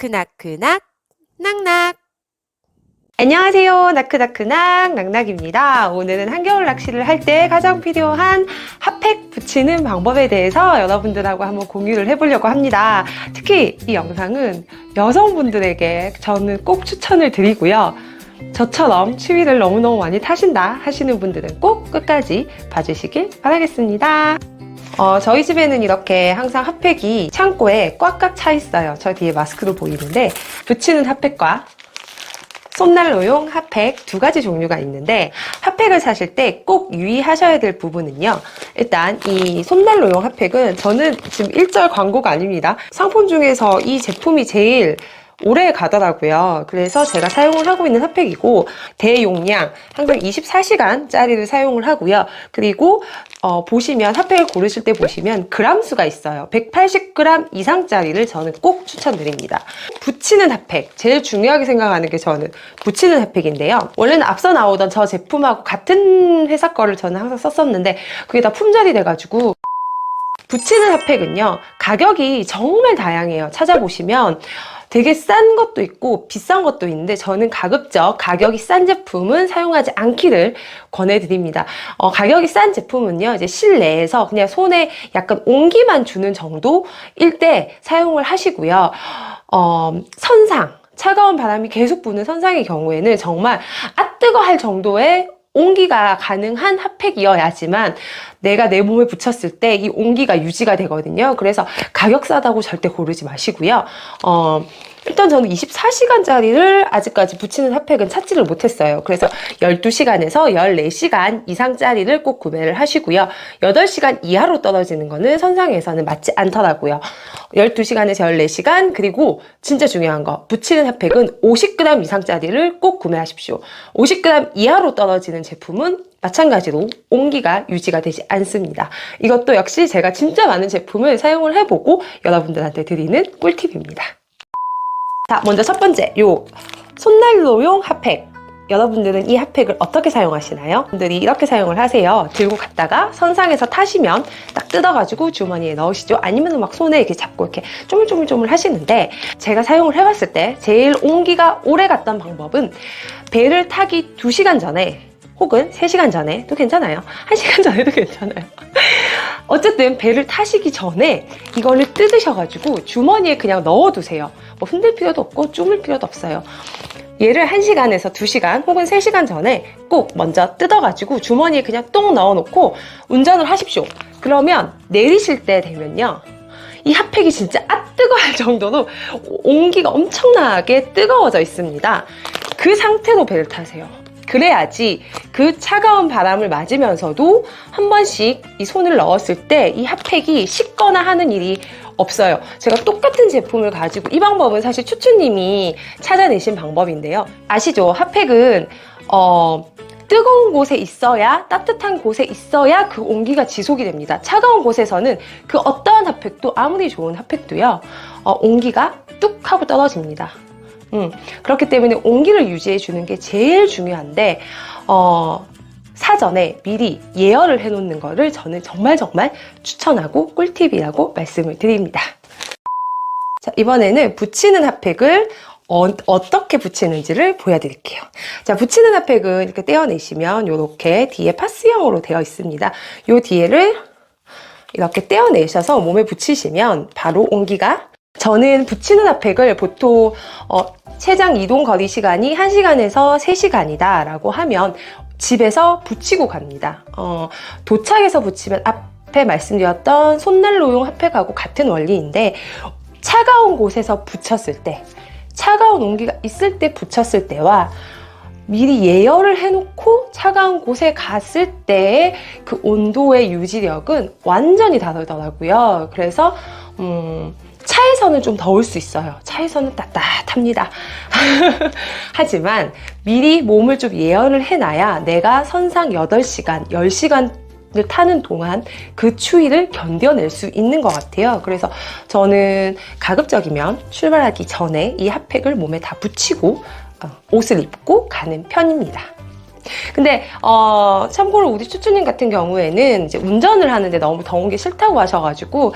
나크나크낙 낙낙. 안녕하세요. 나크나크낙 낙낙입니다. 오늘은 한겨울 낚시를 할 때 가장 필요한 핫팩 붙이는 방법에 대해서 여러분들하고 한번 공유를 해보려고 합니다. 특히 이 영상은 여성분들에게 저는 꼭 추천을 드리고요. 저처럼 추위를 너무너무 많이 타신다 하시는 분들은 꼭 끝까지 봐주시길 바라겠습니다. 저희 집에는 이렇게 항상 핫팩이 창고에 꽉꽉 차 있어요. 저 뒤에 마스크도 보이는데 붙이는 핫팩과 손난로용 핫팩 두 가지 종류가 있는데, 핫팩을 사실 때 꼭 유의하셔야 될 부분은요, 일단 이 손난로용 핫팩은 저는 지금 일절 광고가 아닙니다. 상품 중에서 이 제품이 제일 오래 가더라고요. 그래서 제가 사용을 하고 있는 핫팩이고, 대용량 항상 24시간짜리를 사용을 하고요. 그리고 보시면 핫팩을 고르실 때 보시면 그람 수가 있어요. 180g 이상짜리를 저는 꼭 추천드립니다. 붙이는 핫팩, 제일 중요하게 생각하는 게 저는 붙이는 핫팩인데요. 원래는 앞서 나오던 저 제품하고 같은 회사 거를 저는 항상 썼었는데 그게 다 품절이 돼가지고, 붙이는 핫팩은요 가격이 정말 다양해요. 찾아보시면 되게 싼 것도 있고 비싼 것도 있는데, 저는 가급적 가격이 싼 제품은 사용하지 않기를 권해드립니다. 가격이 싼 제품은요, 이제 실내에서 그냥 손에 약간 온기만 주는 정도일 때 사용을 하시고요. 선상, 차가운 바람이 계속 부는 선상의 경우에는 정말 뜨거 할 정도의 온기가 가능한 핫팩이어야지만 내가 내 몸에 붙였을 때 이 온기가 유지가 되거든요. 그래서 가격 싸다고 절대 고르지 마시고요. 일단 저는 24시간짜리를 아직까지 붙이는 핫팩은 찾지를 못했어요. 그래서 12시간에서 14시간 이상짜리를 꼭 구매를 하시고요. 8시간 이하로 떨어지는 거는 선상에서는 맞지 않더라고요. 12시간에서 14시간, 그리고 진짜 중요한 거, 붙이는 핫팩은 50g 이상짜리를 꼭 구매하십시오. 50g 이하로 떨어지는 제품은 마찬가지로 온기가 유지가 되지 않습니다. 이것도 역시 제가 진짜 많은 제품을 사용을 해보고 여러분들한테 드리는 꿀팁입니다. 자, 먼저 첫 번째, 요 손난로용 핫팩. 여러분들은 이 핫팩을 어떻게 사용하시나요? 분들이 이렇게 사용을 하세요. 들고 갔다가 선상에서 타시면 딱 뜯어가지고 주머니에 넣으시죠. 아니면 막 손에 이렇게 잡고 이렇게 쪼물쪼물쪼물 하시는데, 제가 사용을 해봤을 때 제일 온기가 오래 갔던 방법은 배를 타기 2시간 전에 혹은 3시간 전에도 괜찮아요. 1시간 전에도 괜찮아요. 어쨌든 배를 타시기 전에 이거를 뜯으셔가지고 주머니에 그냥 넣어두세요. 뭐 흔들 필요도 없고 쪼물 필요도 없어요. 얘를 1시간에서 2시간 혹은 3시간 전에 꼭 먼저 뜯어가지고 주머니에 그냥 똥 넣어놓고 운전을 하십시오. 그러면 내리실 때 되면요, 이 핫팩이 진짜 뜨거워할 정도로 온기가 엄청나게 뜨거워져 있습니다. 그 상태로 배를 타세요. 그래야지 그 차가운 바람을 맞으면서도 한 번씩 이 손을 넣었을 때 이 핫팩이 식거나 하는 일이 없어요. 제가 똑같은 제품을 가지고, 이 방법은 사실 추추님이 찾아내신 방법인데요. 아시죠? 핫팩은 뜨거운 곳에 있어야, 따뜻한 곳에 있어야 그 온기가 지속이 됩니다. 차가운 곳에서는 그 어떠한 핫팩도, 아무리 좋은 핫팩도요, 온기가 뚝 하고 떨어집니다. 그렇기 때문에 온기를 유지해 주는 게 제일 중요한데, 사전에 미리 예열을 해 놓는 거를 저는 정말 추천하고 꿀팁이라고 말씀을 드립니다. 자, 이번에는 붙이는 핫팩을 어떻게 붙이는지를 보여드릴게요. 자, 붙이는 핫팩은 이렇게 떼어내시면 이렇게 뒤에 파스형으로 되어 있습니다. 요 뒤에를 이렇게 떼어내셔서 몸에 붙이시면 바로 온기가, 저는 붙이는 핫팩을 보통 최장 이동 거리 시간이 1시간에서 3시간이다 라고 하면 집에서 붙이고 갑니다. 도착해서 붙이면 앞에 말씀드렸던 손난로용 핫팩하고 같은 원리인데, 차가운 곳에서 붙였을 때, 차가운 온기가 있을 때 붙였을 때와 미리 예열을 해놓고 차가운 곳에 갔을 때의 그 온도의 유지력은 완전히 다르더라고요. 그래서 차에서는 좀 더울 수 있어요. 차에서는 따뜻합니다. 하지만 미리 몸을 좀 예열을 해놔야 내가 선상 8시간, 10시간을 타는 동안 그 추위를 견뎌낼 수 있는 것 같아요. 그래서 저는 가급적이면 출발하기 전에 이 핫팩을 몸에 다 붙이고 옷을 입고 가는 편입니다. 근데 참고로 우리 추추님 같은 경우에는 이제 운전을 하는데 너무 더운 게 싫다고 하셔가지고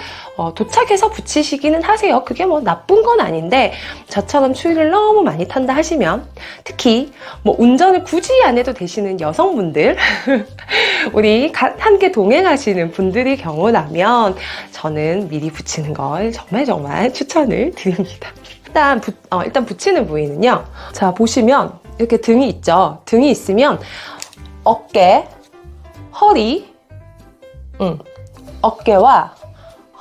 도착해서 붙이시기는 하세요. 그게 뭐 나쁜 건 아닌데 저처럼 추위를 너무 많이 탄다 하시면 특히 뭐 운전을 굳이 안 해도 되시는 여성분들 우리 함께 동행하시는 분들의 경우라면 저는 미리 붙이는 걸 정말 추천을 드립니다. 일단 붙이는 부위는요. 자, 보시면 이렇게 등이 있죠. 등이 있으면 어깨, 허리, 어깨와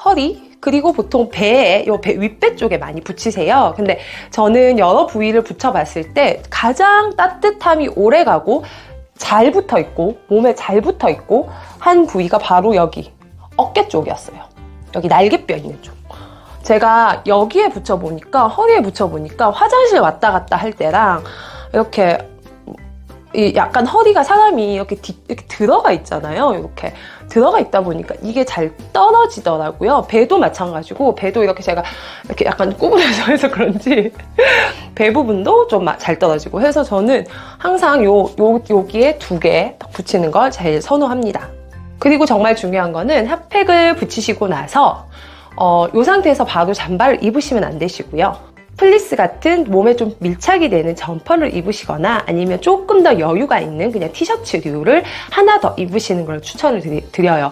허리, 그리고 보통 배에, 배 윗배 쪽에 많이 붙이세요. 근데 저는 여러 부위를 붙여봤을 때 가장 따뜻함이 오래 가고 잘 붙어 있고 몸에 잘 붙어 있고 한 부위가 바로 여기 어깨 쪽이었어요. 여기 날개뼈 있는 쪽. 제가 여기에 붙여보니까, 허리에 붙여보니까 화장실 왔다 갔다 할 때랑 이렇게 약간 허리가 사람이 이렇게 들어가 있잖아요. 이렇게 들어가 있다 보니까 이게 잘 떨어지더라고요. 배도 마찬가지고, 배도 이렇게 제가 이렇게 약간 구부려서 해서 그런지 배 부분도 좀 잘 떨어지고 해서 저는 항상 여기에 2개 붙이는 걸 제일 선호합니다. 그리고 정말 중요한 거는 핫팩을 붙이시고 나서 이 상태에서 바로 잠바를 입으시면 안 되시고요. 플리스 같은 몸에 좀 밀착이 되는 점퍼를 입으시거나 아니면 조금 더 여유가 있는 그냥 티셔츠류를 하나 더 입으시는 걸 추천을 드려요.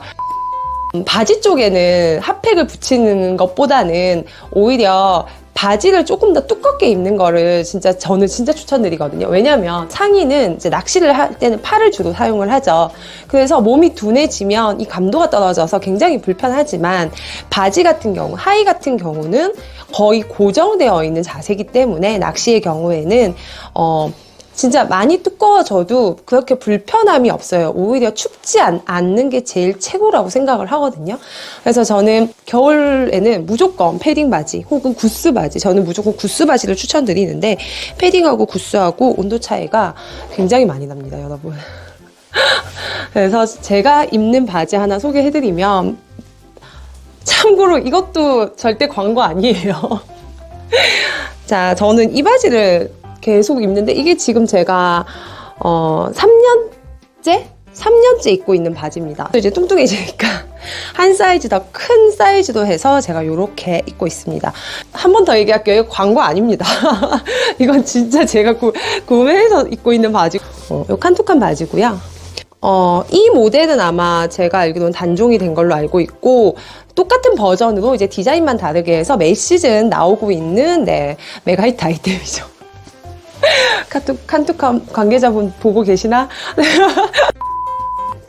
바지 쪽에는 핫팩을 붙이는 것보다는 오히려 바지를 조금 더 두껍게 입는 거를 저는 진짜 추천드리거든요. 왜냐면 상의는 이제 낚시를 할 때는 팔을 주로 사용을 하죠. 그래서 몸이 둔해지면 이 감도가 떨어져서 굉장히 불편하지만 바지 같은 경우, 하의 같은 경우는 거의 고정되어 있는 자세이기 때문에 낚시의 경우에는 진짜 많이 두꺼워져도 그렇게 불편함이 없어요. 오히려 춥지 않는 게 제일 최고라고 생각을 하거든요. 그래서 저는 겨울에는 무조건 패딩 바지 혹은 구스 바지, 저는 무조건 구스 바지를 추천드리는데 패딩하고 구스하고 온도 차이가 굉장히 많이 납니다, 여러분. 그래서 제가 입는 바지 하나 소개해드리면, 참고로 이것도 절대 광고 아니에요. 자, 저는 이 바지를 계속 입는데 이게 지금 제가 3년째 입고 있는 바지입니다. 이제 뚱뚱해지니까 한 사이즈 더 큰 사이즈도 해서 제가 이렇게 입고 있습니다. 한 번 더 얘기할게요. 이거 광고 아닙니다. 이건 진짜 제가 구매해서 입고 있는 바지. 이 칸툭한 바지고요. 이 모델은 아마 제가 알기로는 단종이 된 걸로 알고 있고, 똑같은 버전으로 이제 디자인만 다르게 해서 매 시즌 나오고 있는 메가히트 아이템이죠. 칸툭한 관계자분 보고 계시나?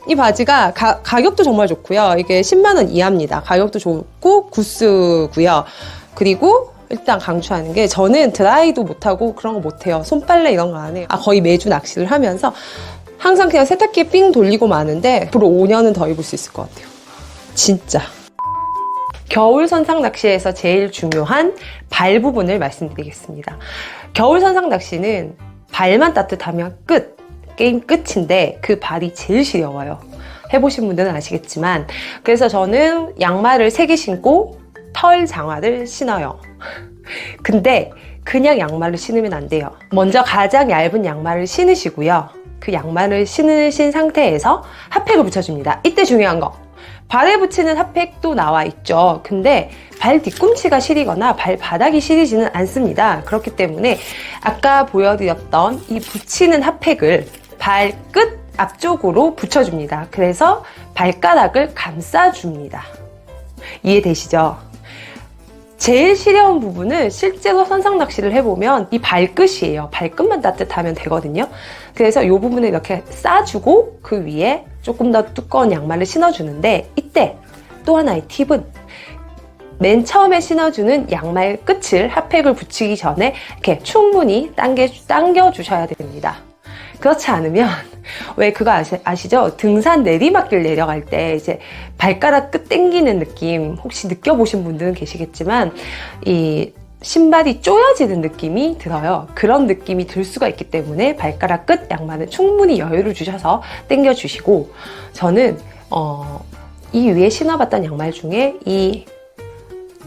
이 바지가 가격도 정말 좋고요. 이게 10만 원 이하입니다. 가격도 좋고 구스고요. 그리고 일단 강추하는 게, 저는 드라이도 못하고 그런 거 못해요. 손빨래 이런 거 안 해요. 거의 매주 낚시를 하면서 항상 그냥 세탁기에 삥 돌리고 마는데 앞으로 5년은 더 입을 수 있을 것 같아요. 진짜. 겨울 선상 낚시에서 제일 중요한 발 부분을 말씀드리겠습니다. 겨울 선상 낚시는 발만 따뜻하면 끝! 게임 끝인데 그 발이 제일 시려워요. 해보신 분들은 아시겠지만, 그래서 저는 양말을 3개 신고 털 장화를 신어요. 근데 그냥 양말을 신으면 안 돼요. 먼저 가장 얇은 양말을 신으시고요. 그 양말을 신으신 상태에서 핫팩을 붙여줍니다. 이때 중요한 거, 발에 붙이는 핫팩도 나와 있죠. 근데 발 뒤꿈치가 시리거나 발바닥이 시리지는 않습니다. 그렇기 때문에 아까 보여드렸던 이 붙이는 핫팩을 발끝 앞쪽으로 붙여줍니다. 그래서 발가락을 감싸줍니다. 이해되시죠? 제일 시려운 부분은 실제로 선상 낚시를 해보면 이 발끝이에요. 발끝만 따뜻하면 되거든요. 그래서 이 부분을 이렇게 싸주고 그 위에 조금 더 두꺼운 양말을 신어주는데, 이때 또 하나의 팁은 맨 처음에 신어주는 양말 끝을 핫팩을 붙이기 전에 이렇게 충분히 당겨주셔야 됩니다. 그렇지 않으면, 왜 그거 아시죠? 등산 내리막길 내려갈 때 이제 발가락 끝 당기는 느낌 혹시 느껴보신 분들은 계시겠지만, 이 신발이 쪼여지는 느낌이 들어요. 그런 느낌이 들 수가 있기 때문에 발가락 끝 양말은 충분히 여유를 주셔서 당겨주시고, 저는 이 위에 신어봤던 양말 중에 이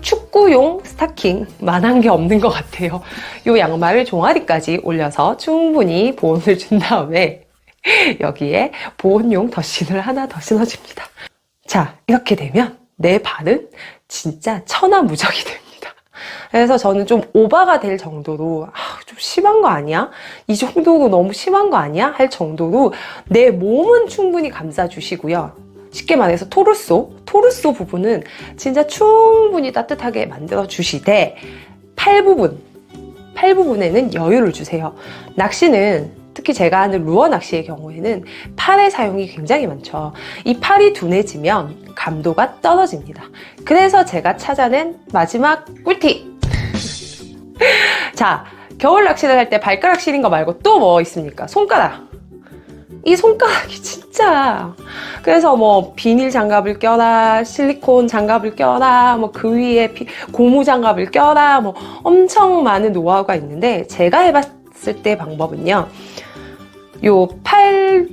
축구용 스타킹만한 게 없는 것 같아요. 이 양말을 종아리까지 올려서 충분히 보온을 준 다음에 여기에 보온용 덧신을 하나 더 신어줍니다. 자, 이렇게 되면 내 발은 진짜 천하무적이 됩니다. 그래서 저는 좀 오바가 될 정도로 좀 심한 거 아니야? 이 정도로 너무 심한 거 아니야? 할 정도로 내 몸은 충분히 감싸주시고요. 쉽게 말해서 토르소 부분은 진짜 충분히 따뜻하게 만들어 주시되 팔 부분에는 여유를 주세요. 낚시는 특히 제가 하는 루어 낚시의 경우에는 팔의 사용이 굉장히 많죠. 이 팔이 둔해지면 감도가 떨어집니다. 그래서 제가 찾아낸 마지막 꿀팁! 자, 겨울 낚시를 할 때 발가락 시린 거 말고 또 뭐 있습니까? 손가락. 이 손가락이 진짜. 그래서 뭐 비닐 장갑을 껴라, 실리콘 장갑을 껴라, 뭐 그 위에 고무 장갑을 껴라, 뭐 엄청 많은 노하우가 있는데 제가 해봤을 때 방법은요. 요 팔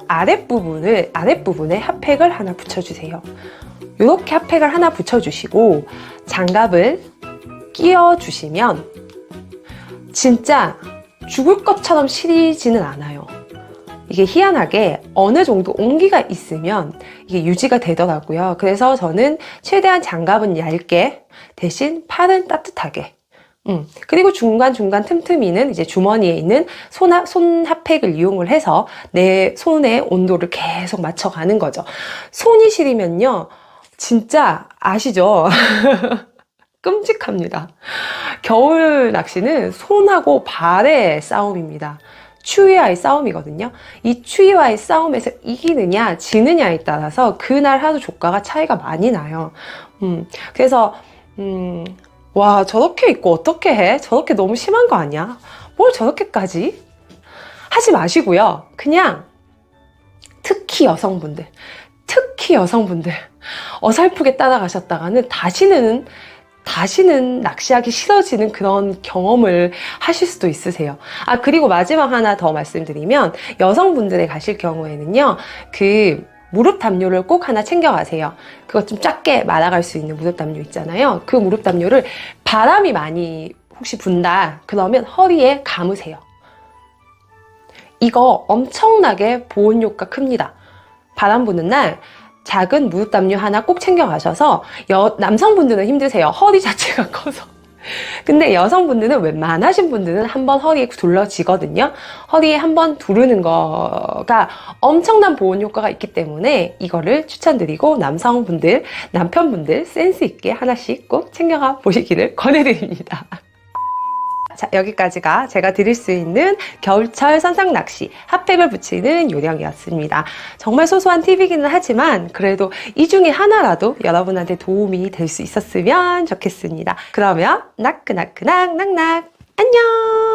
아랫부분에 핫팩을 하나 붙여주세요. 이렇게 핫팩을 하나 붙여주시고 장갑을 끼워주시면 진짜 죽을 것처럼 시리지는 않아요. 이게 희한하게 어느 정도 온기가 있으면 이게 유지가 되더라고요. 그래서 저는 최대한 장갑은 얇게 대신 팔은 따뜻하게 그리고 중간중간 틈틈이는 이제 주머니에 있는 손 핫팩을 이용을 해서 내 손의 온도를 계속 맞춰가는 거죠. 손이 시리면요. 진짜 아시죠? 끔찍합니다. 겨울 낚시는 손하고 발의 싸움입니다. 추위와의 싸움이거든요. 이 추위와의 싸움에서 이기느냐 지느냐에 따라서 그날 하루 조과가 차이가 많이 나요. 그래서 와, 저렇게 입고 어떻게 해? 저렇게 너무 심한 거 아니야? 뭘 저렇게까지? 하지 마시고요. 그냥 특히 여성분들 어설프게 따라가셨다가는 다시는 낚시하기 싫어지는 그런 경험을 하실 수도 있으세요. 그리고 마지막 하나 더 말씀드리면 여성분들에 가실 경우에는요. 무릎 담요를 꼭 하나 챙겨가세요. 그거 좀 작게 말아갈 수 있는 무릎 담요 있잖아요. 그 무릎 담요를 바람이 많이 혹시 분다 그러면 허리에 감으세요. 이거 엄청나게 보온 효과 큽니다. 바람 부는 날 작은 무릎 담요 하나 꼭 챙겨가셔서 남성분들은 힘드세요. 허리 자체가 커서. 근데 여성분들은 웬만하신 분들은 한번 허리에 둘러지거든요. 허리에 한번 두르는 거가 엄청난 보온 효과가 있기 때문에 이거를 추천드리고 남편분들 센스 있게 하나씩 꼭 챙겨가 보시기를 권해드립니다. 자, 여기까지가 제가 드릴 수 있는 겨울철 선상 낚시 핫팩을 붙이는 요령이었습니다. 정말 소소한 팁이기는 하지만 그래도 이 중에 하나라도 여러분한테 도움이 될 수 있었으면 좋겠습니다. 그러면 낙낙낙낙 안녕!